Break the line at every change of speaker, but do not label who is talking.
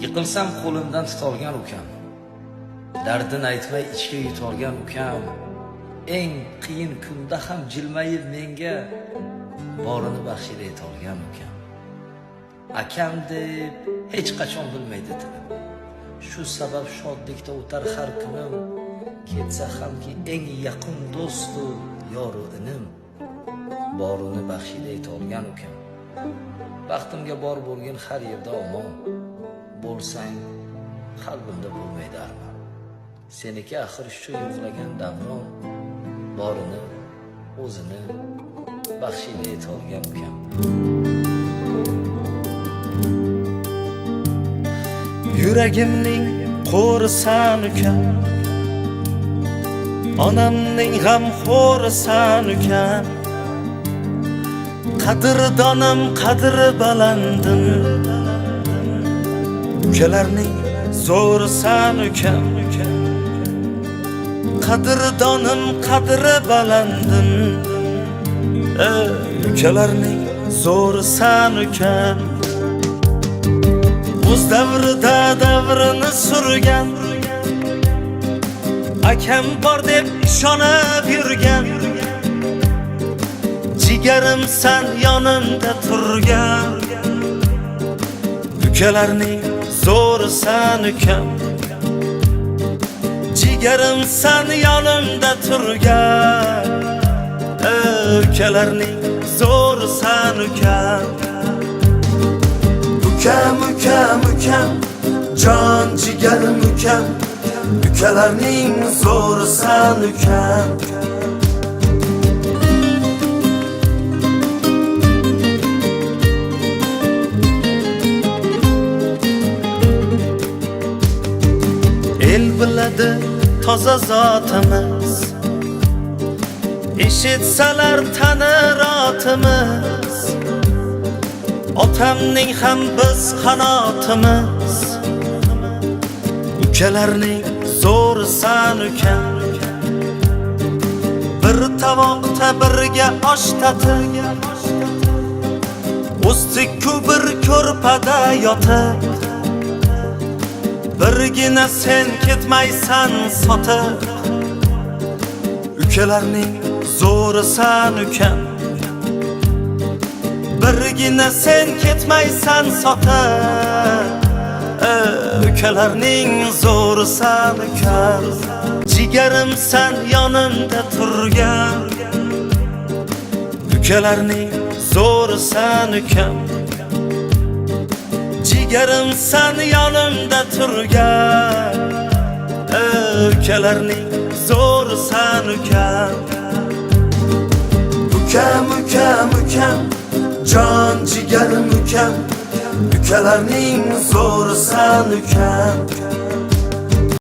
Yiqilsam qo'limdan tutolgan ukam, dardini aytmay ichga yutolgan ukam, eng qiyin kunda ham jilmayib menga borini baxshida etolgan ukam. Akam deb hech qachon bilmaydi tilim, shu sabab shodlikda o'tar har kunim. Ketsa hamki eng yaqin do'stu yoru inim, borini baxshida etolgan ukam. Baxtimga bor bo'lgan har yerda omon, bo'lsang qalbimda bo'lmaydi armon. Seniki axir shu yo'qlagan davron, borini o'zini baxshida etolgan ukam.
Yuragimning qo'risan ukam, onamning g'amxo'risan ukam. Qadrdonim, qadri balandim, ukalarning zo'risan ukam. Qadrdonim, qadri balandim, ukalarning zo'risan ukam. O'z davrida davrini surgan, akam bor deb ishonib yurgan. Jigarimsan yonimda turgan, ukalarning zo'risan ukam. Jigarimsan yonimda turgan, ukalarning zo'risan ukam.
Ukam, ukam, ukam, jon jigarim ukam, ukalarning zo'risan ukam.
El biladi toza zotimiz, eshitsalar tanir otimiz. Otamning ham biz qanotimiz, ukalarning zo'risan ukam. Bir tovoqda birga osh tatib, o'stik-ku bir ko'rpada yotib. Birgina sen ketmaysan sotib, ukalarning zo'risan ukam. Birgina sen ketmaysan sotib, ukalarning zo'risan ukam. Jigarimsan yonimda turgan, ukalarning zo'risan ukam. Jigarimsan yonimda turgan, ukalarning zo'risan ukam.
Ukam, ukam, ukam, jon jigarim ukam, ukalarning zo'risan ukam.